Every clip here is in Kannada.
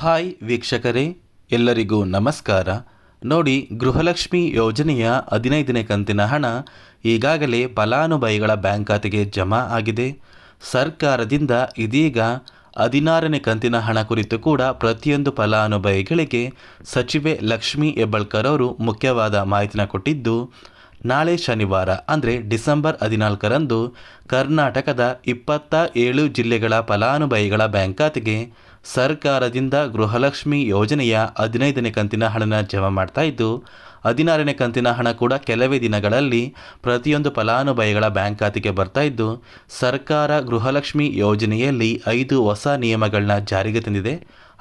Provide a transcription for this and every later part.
ಹಾಯ್ ವೀಕ್ಷಕರೇ, ಎಲ್ಲರಿಗೂ ನಮಸ್ಕಾರ. ನೋಡಿ, ಗೃಹಲಕ್ಷ್ಮಿ ಯೋಜನೆಯ 15ನೇ ಕಂತಿನ ಹಣ ಈಗಾಗಲೇ ಫಲಾನುಭವಿಗಳ ಬ್ಯಾಂಕ್ ಖಾತೆಗೆ ಜಮಾ ಆಗಿದೆ. ಸರ್ಕಾರದಿಂದ ಇದೀಗ 16ನೇ ಕಂತಿನ ಹಣ ಕುರಿತು ಕೂಡ ಪ್ರತಿಯೊಂದು ಫಲಾನುಭವಿಗಳಿಗೆ ಸಚಿವೆ ಲಕ್ಷ್ಮಿ ಹೆಬ್ಬಾಳ್ಕರ್ ಅವರು ಮುಖ್ಯವಾದ ಮಾಹಿತಿನ ಕೊಟ್ಟಿದ್ದು, ನಾಳೆ ಶನಿವಾರ ಅಂದರೆ ಡಿಸೆಂಬರ್ 14ರಂದು ಕರ್ನಾಟಕದ 27 ಜಿಲ್ಲೆಗಳ ಫಲಾನುಭವಿಗಳ ಬ್ಯಾಂಕ್ ಖಾತೆಗೆ ಸರ್ಕಾರದಿಂದ ಗೃಹಲಕ್ಷ್ಮಿ ಯೋಜನೆಯ 15ನೇ ಕಂತಿನ ಹಣನ ಜಮಾ ಮಾಡ್ತಾ ಇದ್ದು, 16ನೇ ಕಂತಿನ ಹಣ ಕೂಡ ಕೆಲವೇ ದಿನಗಳಲ್ಲಿ ಪ್ರತಿಯೊಂದು ಫಲಾನುಭವಿಗಳ ಬ್ಯಾಂಕ್ ಖಾತೆಗೆ ಬರ್ತಾ ಇದ್ದು, ಸರ್ಕಾರ ಗೃಹಲಕ್ಷ್ಮಿ ಯೋಜನೆಯಲ್ಲಿ 5 ಹೊಸ ನಿಯಮಗಳನ್ನ ಜಾರಿಗೆ ತಂದಿದೆ.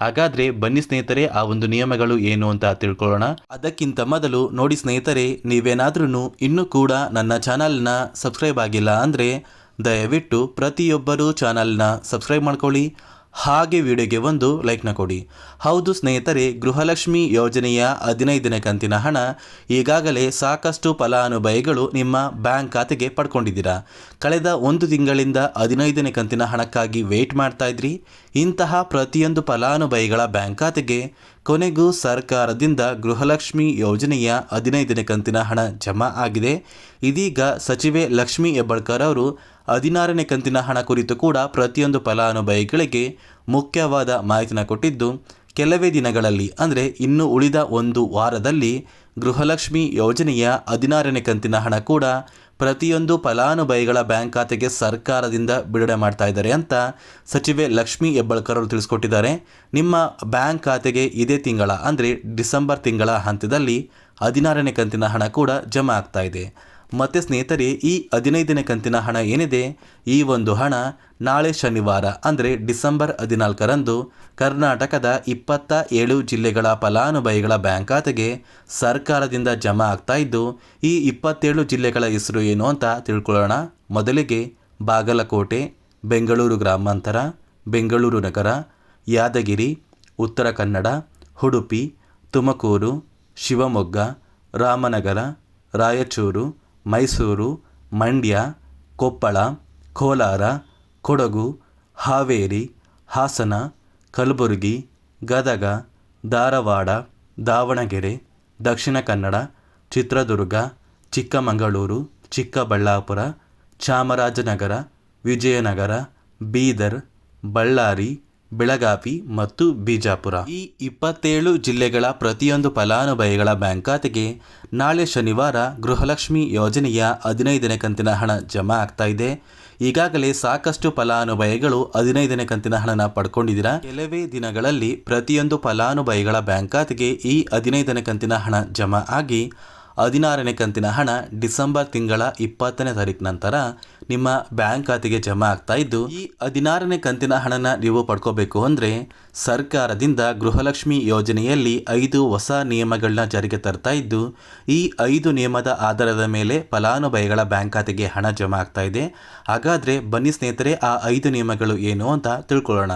ಹಾಗಾದರೆ ಬನ್ನಿ ಸ್ನೇಹಿತರೆ, ಆ ಒಂದು ನಿಯಮಗಳು ಏನು ಅಂತ ತಿಳ್ಕೊಳ್ಳೋಣ. ಅದಕ್ಕಿಂತ ಮೊದಲು ನೋಡಿ ಸ್ನೇಹಿತರೆ, ನೀವೇನಾದ್ರೂ ಇನ್ನೂ ಕೂಡ ನನ್ನ ಚಾನಲ್ನ ಸಬ್ಸ್ಕ್ರೈಬ್ ಆಗಿಲ್ಲ ಅಂದರೆ ದಯವಿಟ್ಟು ಪ್ರತಿಯೊಬ್ಬರೂ ಚಾನಲ್ನ ಸಬ್ಸ್ಕ್ರೈಬ್ ಮಾಡ್ಕೊಳ್ಳಿ, ಹಾಗೆ ವಿಡಿಯೋಗೆ ಒಂದು ಲೈಕ್ನ ಕೊಡಿ. ಹೌದು ಸ್ನೇಹಿತರೆ, ಗೃಹಲಕ್ಷ್ಮಿ ಯೋಜನೆಯ 15ನೇ ಕಂತಿನ ಹಣ ಈಗಾಗಲೇ ಸಾಕಷ್ಟು ಫಲಾನುಭವಿಗಳು ನಿಮ್ಮ ಬ್ಯಾಂಕ್ ಖಾತೆಗೆ ಪಡ್ಕೊಂಡಿದ್ದೀರಾ. ಕಳೆದ 1 ತಿಂಗಳಿಂದ 15ನೇ ಕಂತಿನ ಹಣಕ್ಕಾಗಿ ವೇಟ್ ಮಾಡ್ತಾ ಇದ್ರಿ. ಇಂತಹ ಪ್ರತಿಯೊಂದು ಫಲಾನುಭವಿಗಳ ಬ್ಯಾಂಕ್ ಖಾತೆಗೆ ಕೊನೆಗೂ ಸರ್ಕಾರದಿಂದ ಗೃಹಲಕ್ಷ್ಮಿ ಯೋಜನೆಯ 15ನೇ ಕಂತಿನ ಹಣ ಜಮಾ ಆಗಿದೆ. ಇದೀಗ ಸಚಿವೆ ಲಕ್ಷ್ಮಿ ಹೆಬ್ಬಾಳ್ಕರ್ ಅವರು 16ನೇ ಕಂತಿನ ಹಣ ಕುರಿತು ಕೂಡ ಪ್ರತಿಯೊಂದು ಫಲಾನುಭವಿಗಳಿಗೆ ಮುಖ್ಯವಾದ ಮಾಹಿತಿನ ಕೊಟ್ಟಿದ್ದು, ಕೆಲವೇ ದಿನಗಳಲ್ಲಿ ಅಂದರೆ ಇನ್ನು ಉಳಿದ 1 ವಾರದಲ್ಲಿ ಗೃಹಲಕ್ಷ್ಮಿ ಯೋಜನೆಯ 16ನೇ ಕಂತಿನ ಹಣ ಕೂಡ ಪ್ರತಿಯೊಂದು ಫಲಾನುಭವಿಗಳ ಬ್ಯಾಂಕ್ ಖಾತೆಗೆ ಸರ್ಕಾರದಿಂದ ಬಿಡುಗಡೆ ಮಾಡ್ತಾ ಇದ್ದಾರೆ ಅಂತ ಸಚಿವೆ ಲಕ್ಷ್ಮಿ ಹೆಬ್ಬಾಳ್ಕರ್ ಅವರು ತಿಳಿಸ್ಕೊಟ್ಟಿದ್ದಾರೆ. ನಿಮ್ಮ ಬ್ಯಾಂಕ್ ಖಾತೆಗೆ ಇದೇ ತಿಂಗಳ ಅಂದರೆ ಡಿಸೆಂಬರ್ ತಿಂಗಳ ಹಂತದಲ್ಲಿ 16ನೇ ಕಂತಿನ ಹಣ ಕೂಡ ಜಮಾ ಆಗ್ತಾ ಇದೆ. ಮತ್ತು ಸ್ನೇಹಿತರೆ, ಈ 15ನೇ ಕಂತಿನ ಹಣ ಏನಿದೆ, ಈ ಒಂದು ಹಣ ನಾಳೆ ಶನಿವಾರ ಅಂದರೆ ಡಿಸೆಂಬರ್ 14ರಂದು ಕರ್ನಾಟಕದ 27 ಜಿಲ್ಲೆಗಳ ಫಲಾನುಭವಿಗಳ ಬ್ಯಾಂಕ್ ಖಾತೆಗೆ ಸರ್ಕಾರದಿಂದ ಜಮಾ ಆಗ್ತಾ ಇದ್ದು, ಈ 27 ಜಿಲ್ಲೆಗಳ ಹೆಸರು ಏನು ಅಂತ ತಿಳ್ಕೊಳ್ಳೋಣ. ಮೊದಲಿಗೆ ಬಾಗಲಕೋಟೆ, ಬೆಂಗಳೂರು ಗ್ರಾಮಾಂತರ, ಬೆಂಗಳೂರು ನಗರ, ಯಾದಗಿರಿ, ಉತ್ತರ ಕನ್ನಡ, ಉಡುಪಿ, ತುಮಕೂರು, ಶಿವಮೊಗ್ಗ, ರಾಮನಗರ, ರಾಯಚೂರು, ಮೈಸೂರು, ಮಂಡ್ಯ, ಕೊಪ್ಪಳ, ಕೋಲಾರ, ಕೊಡಗು, ಹಾವೇರಿ, ಹಾಸನ, ಕಲಬುರಗಿ, ಗದಗ, ಧಾರವಾಡ, ದಾವಣಗೆರೆ, ದಕ್ಷಿಣ ಕನ್ನಡ, ಚಿತ್ರದುರ್ಗ, ಚಿಕ್ಕಮಗಳೂರು, ಚಿಕ್ಕಬಳ್ಳಾಪುರ, ಚಾಮರಾಜನಗರ, ವಿಜಯನಗರ, ಬೀದರ್, ಬಳ್ಳಾರಿ, ಬೆಳಗಾವಿ ಮತ್ತು ಬಿಜಾಪುರ. ಈ 27 ಜಿಲ್ಲೆಗಳ ಪ್ರತಿಯೊಂದು ಫಲಾನುಭವಿಗಳ ಬ್ಯಾಂಕ್ ಖಾತೆಗೆ ನಾಳೆ ಶನಿವಾರ ಗೃಹಲಕ್ಷ್ಮಿ ಯೋಜನೆಯ 15ನೇ ಕಂತಿನ ಹಣ ಜಮಾ ಆಗ್ತಾ ಇದೆ. ಈಗಾಗಲೇ ಸಾಕಷ್ಟು ಫಲಾನುಭವಿಗಳು 15ನೇ ಕಂತಿನ ಹಣನ ಪಡ್ಕೊಂಡಿದ್ದೀರಾ. ಕೆಲವೇ ದಿನಗಳಲ್ಲಿ ಪ್ರತಿಯೊಂದು ಫಲಾನುಭವಿಗಳ ಬ್ಯಾಂಕ್ ಖಾತೆಗೆ ಈ 15ನೇ ಕಂತಿನ ಹಣ ಜಮಾ ಆಗಿ 16ನೇ ಕಂತಿನ ಹಣ ಡಿಸೆಂಬರ್ ತಿಂಗಳ 20ನೇ ತಾರೀಕು ನಂತರ ನಿಮ್ಮ ಬ್ಯಾಂಕ್ ಖಾತೆಗೆ ಜಮಾ ಆಗ್ತಾ ಇದ್ದು, ಈ 16ನೇ ಕಂತಿನ ಹಣನ ನೀವು ಪಡ್ಕೋಬೇಕು ಅಂದರೆ ಸರ್ಕಾರದಿಂದ ಗೃಹಲಕ್ಷ್ಮಿ ಯೋಜನೆಯಲ್ಲಿ 5 ಹೊಸ ನಿಯಮಗಳನ್ನ ಜಾರಿಗೆ ತರ್ತಾ ಇದ್ದು, ಈ 5 ನಿಯಮದ ಆಧಾರದ ಮೇಲೆ ಫಲಾನುಭವಿಗಳ ಬ್ಯಾಂಕ್ ಖಾತೆಗೆ ಹಣ ಜಮಾ ಆಗ್ತಾ ಇದೆ. ಹಾಗಾದರೆ ಬನ್ನಿ ಸ್ನೇಹಿತರೆ, ಆ 5 ನಿಯಮಗಳು ಏನು ಅಂತ ತಿಳ್ಕೊಳ್ಳೋಣ.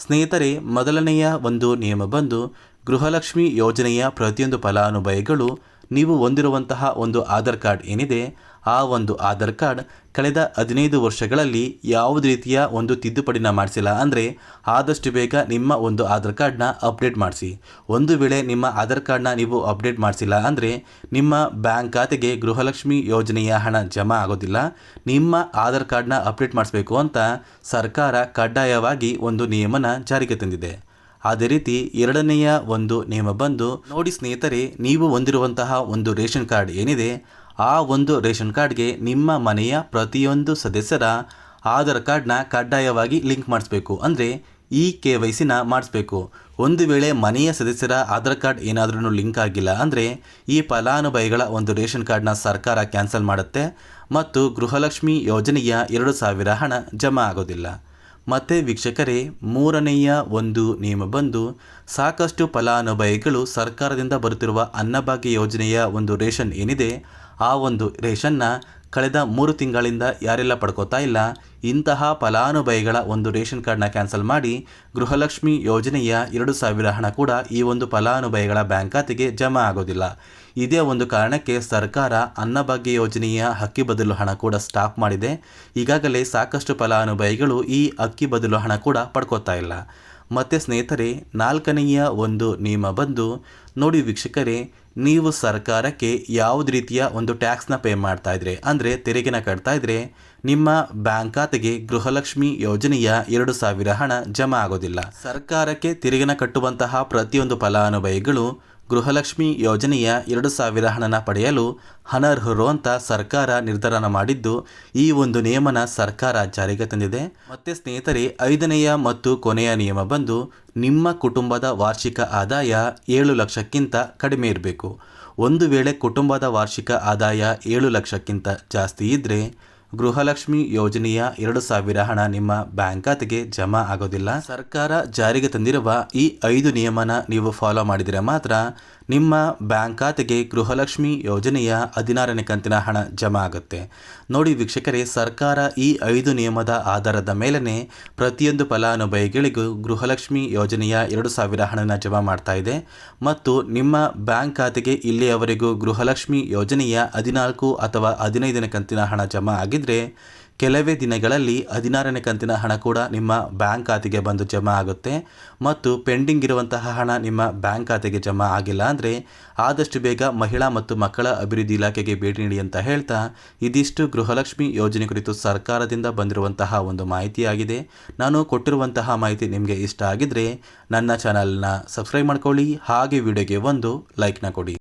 ಸ್ನೇಹಿತರೆ, ಮೊದಲನೆಯ ಒಂದು ನಿಯಮ ಬಂದು, ಗೃಹಲಕ್ಷ್ಮಿ ಯೋಜನೆಯ ಪ್ರತಿಯೊಂದು ಫಲಾನುಭವಿಗಳು ನೀವು ಹೊಂದಿರುವಂತಹ ಒಂದು ಆಧಾರ್ ಕಾರ್ಡ್ ಏನಿದೆ, ಆ ಒಂದು ಆಧಾರ್ ಕಾರ್ಡ್ ಕಳೆದ 15 ವರ್ಷಗಳಲ್ಲಿ ಯಾವುದೇ ರೀತಿಯ ಒಂದು ತಿದ್ದುಪಡಿನ ಮಾಡಿಸಿಲ್ಲ ಅಂದರೆ ಆದಷ್ಟು ಬೇಗ ನಿಮ್ಮ ಒಂದು ಆಧಾರ್ ಕಾರ್ಡ್ನ ಅಪ್ಡೇಟ್ ಮಾಡಿಸಿ. ಒಂದು ವೇಳೆ ನಿಮ್ಮ ಆಧಾರ್ ಕಾರ್ಡ್ನ ನೀವು ಅಪ್ಡೇಟ್ ಮಾಡಿಸಿಲ್ಲ ಅಂದರೆ ನಿಮ್ಮ ಬ್ಯಾಂಕ್ ಖಾತೆಗೆ ಗೃಹಲಕ್ಷ್ಮಿ ಯೋಜನೆಯ ಹಣ ಜಮಾ ಆಗೋದಿಲ್ಲ. ನಿಮ್ಮ ಆಧಾರ್ ಕಾರ್ಡ್ನ ಅಪ್ಡೇಟ್ ಮಾಡಿಸ್ಬೇಕು ಅಂತ ಸರ್ಕಾರ ಕಡ್ಡಾಯವಾಗಿ ಒಂದು ನಿಯಮನ ಜಾರಿಗೆ ತಂದಿದೆ. ಅದೇ ರೀತಿ ಎರಡನೆಯ ಒಂದು ನಿಯಮ ಬಂದು, ನೋಡಿ ಸ್ನೇಹಿತರೆ, ನೀವು ಹೊಂದಿರುವಂತಹ ಒಂದು ರೇಷನ್ ಕಾರ್ಡ್ ಏನಿದೆ, ಆ ಒಂದು ರೇಷನ್ ಕಾರ್ಡ್ಗೆ ನಿಮ್ಮ ಮನೆಯ ಪ್ರತಿಯೊಂದು ಸದಸ್ಯರ ಆಧಾರ್ ಕಾರ್ಡ್ನ ಕಡ್ಡಾಯವಾಗಿ ಲಿಂಕ್ ಮಾಡಿಸ್ಬೇಕು. ಅಂದರೆ ಈ KYCನ ಮಾಡಿಸ್ಬೇಕು. ಒಂದು ವೇಳೆ ಮನೆಯ ಸದಸ್ಯರ ಆಧಾರ್ ಕಾರ್ಡ್ ಏನಾದ್ರೂ ಲಿಂಕ್ ಆಗಿಲ್ಲ ಅಂದರೆ ಈ ಫಲಾನುಭವಿಗಳ ಒಂದು ರೇಷನ್ ಕಾರ್ಡ್ನ ಸರ್ಕಾರ ಕ್ಯಾನ್ಸಲ್ ಮಾಡುತ್ತೆ ಮತ್ತು ಗೃಹಲಕ್ಷ್ಮಿ ಯೋಜನೆಯ 2,000 ಹಣ ಜಮಾ ಆಗೋದಿಲ್ಲ. ಮತ್ತು ವೀಕ್ಷಕರೇ, ಮೂರನೆಯ ಒಂದು ನಿಯಮ ಬಂದು, ಸಾಕಷ್ಟು ಫಲಾನುಭವಿಗಳು ಸರ್ಕಾರದಿಂದ ಬರುತ್ತಿರುವ ಅನ್ನಭಾಗ್ಯ ಯೋಜನೆಯ ಒಂದು ರೇಷನ್ ಏನಿದೆ, ಆ ಒಂದು ರೇಷನ್ನ ಕಳೆದ 3 ತಿಂಗಳಿಂದ ಯಾರೆಲ್ಲ ಪಡ್ಕೋತಾ ಇಲ್ಲ, ಇಂತಹ ಫಲಾನುಭವಿಗಳ ಒಂದು ರೇಷನ್ ಕಾರ್ಡ್ನ ಕ್ಯಾನ್ಸಲ್ ಮಾಡಿ ಗೃಹಲಕ್ಷ್ಮಿ ಯೋಜನೆಯ 2,000 ಹಣ ಕೂಡ ಈ ಒಂದು ಫಲಾನುಭವಿಗಳ ಬ್ಯಾಂಕ್ ಖಾತೆಗೆ ಜಮಾ ಆಗೋದಿಲ್ಲ. ಇದೇ ಒಂದು ಕಾರಣಕ್ಕೆ ಸರ್ಕಾರ ಅನ್ನಭಾಗ್ಯ ಯೋಜನೆಯ ಅಕ್ಕಿ ಬದಲು ಹಣ ಕೂಡ ಸ್ಟಾಪ್ ಮಾಡಿದೆ. ಈಗಾಗಲೇ ಸಾಕಷ್ಟು ಫಲಾನುಭವಿಗಳು ಈ ಅಕ್ಕಿ ಬದಲು ಹಣ ಕೂಡ ಪಡ್ಕೋತಾ ಇಲ್ಲ. ಮತ್ತು ಸ್ನೇಹಿತರೆ, ನಾಲ್ಕನೆಯ ಒಂದು ನಿಯಮ ಬಂದು ನೋಡಿ ವೀಕ್ಷಕರೇ, ನೀವು ಸರ್ಕಾರಕ್ಕೆ ಯಾವುದೇ ರೀತಿಯ ಒಂದು ಟ್ಯಾಕ್ಸ್ನ ಪೇ ಮಾಡ್ತಾ ಇದ್ರೆ ಅಂದರೆ ತೆರಿಗೆನ ಕಟ್ತಾ ಇದ್ರೆ ನಿಮ್ಮ ಬ್ಯಾಂಕ್ ಖಾತೆಗೆ ಗೃಹಲಕ್ಷ್ಮಿ ಯೋಜನೆಯ 2,000 ಹಣ ಜಮಾ ಆಗೋದಿಲ್ಲ. ಸರ್ಕಾರಕ್ಕೆ ತೆರಿಗೆನ ಕಟ್ಟುವಂತಹ ಪ್ರತಿಯೊಂದು ಫಲಾನುಭವಿಗಳು ಗೃಹಲಕ್ಷ್ಮಿ ಯೋಜನೆಯ 2,000 ಹಣನ ಪಡೆಯಲು ಅನರ್ಹರು ಅಂತ ಸರ್ಕಾರ ನಿರ್ಧಾರ ಮಾಡಿದ್ದು, ಈ ಒಂದು ನಿಯಮನ ಸರ್ಕಾರ ಜಾರಿಗೆ ತಂದಿದೆ. ಮತ್ತೆ ಸ್ನೇಹಿತರೆ, 5ನೆಯ ಮತ್ತು ಕೊನೆಯ ನಿಯಮ ಬಂದು ನಿಮ್ಮ ಕುಟುಂಬದ ವಾರ್ಷಿಕ ಆದಾಯ 7 ಲಕ್ಷಕ್ಕಿಂತ ಕಡಿಮೆ ಇರಬೇಕು. ಒಂದು ವೇಳೆ ಕುಟುಂಬದ ವಾರ್ಷಿಕ ಆದಾಯ 7 ಲಕ್ಷಕ್ಕಿಂತ ಜಾಸ್ತಿ ಇದ್ದರೆ ಗೃಹಲಕ್ಷ್ಮಿ ಯೋಜನೆಯ 2,000 ಹಣ ನಿಮ್ಮ ಬ್ಯಾಂಕ್ ಖಾತೆಗೆ ಜಮಾ ಆಗೋದಿಲ್ಲ. ಸರ್ಕಾರ ಜಾರಿಗೆ ತಂದಿರುವ ಈ 5 ನಿಯಮನ ನೀವು ಫಾಲೋ ಮಾಡಿದರೆ ಮಾತ್ರ ನಿಮ್ಮ ಬ್ಯಾಂಕ್ ಖಾತೆಗೆ ಗೃಹಲಕ್ಷ್ಮಿ ಯೋಜನೆಯ 16ನೇ ಕಂತಿನ ಹಣ ಜಮಾ ಆಗುತ್ತೆ. ನೋಡಿ ವೀಕ್ಷಕರೇ, ಸರ್ಕಾರ ಈ 5 ನಿಯಮದ ಆಧಾರದ ಮೇಲೇ ಪ್ರತಿಯೊಂದು ಫಲಾನುಭವಿಗಳಿಗೂ ಗೃಹಲಕ್ಷ್ಮಿ ಯೋಜನೆಯ 2,000 ಹಣನ ಜಮಾ ಮಾಡ್ತಾ ಇದೆ. ಮತ್ತು ನಿಮ್ಮ ಬ್ಯಾಂಕ್ ಖಾತೆಗೆ ಇಲ್ಲಿಯವರೆಗೂ ಗೃಹಲಕ್ಷ್ಮಿ ಯೋಜನೆಯ 14 ಅಥವಾ 15ನೇ ಕಂತಿನ ಹಣ ಜಮಾ ಆಗಿದ್ದರೆ ಕೆಲವೇ ದಿನಗಳಲ್ಲಿ 16ನೇ ಕಂತಿನ ಹಣ ಕೂಡ ನಿಮ್ಮ ಬ್ಯಾಂಕ್ ಖಾತೆಗೆ ಬಂದು ಜಮಾ ಆಗುತ್ತೆ. ಮತ್ತು ಪೆಂಡಿಂಗ್ ಇರುವಂತಹ ಹಣ ನಿಮ್ಮ ಬ್ಯಾಂಕ್ ಖಾತೆಗೆ ಜಮಾ ಆಗಿಲ್ಲ ಅಂದರೆ ಆದಷ್ಟು ಬೇಗ ಮಹಿಳಾ ಮತ್ತು ಮಕ್ಕಳ ಅಭಿವೃದ್ಧಿ ಇಲಾಖೆಗೆ ಭೇಟಿ ನೀಡಿ ಅಂತ ಹೇಳ್ತಾ, ಇದಿಷ್ಟು ಗೃಹಲಕ್ಷ್ಮಿ ಯೋಜನೆ ಕುರಿತು ಸರ್ಕಾರದಿಂದ ಬಂದಿರುವಂತಹ ಒಂದು ಮಾಹಿತಿಯಾಗಿದೆ. ನಾನು ಕೊಟ್ಟಿರುವಂತಹ ಮಾಹಿತಿ ನಿಮಗೆ ಇಷ್ಟ ಆಗಿದ್ದರೆ ನನ್ನ ಚಾನಲ್ನ ಸಬ್ಸ್ಕ್ರೈಬ್ ಮಾಡ್ಕೊಳ್ಳಿ, ಹಾಗೆ ವಿಡಿಯೋಗೆ ಒಂದು ಲೈಕ್ನ ಕೊಡಿ.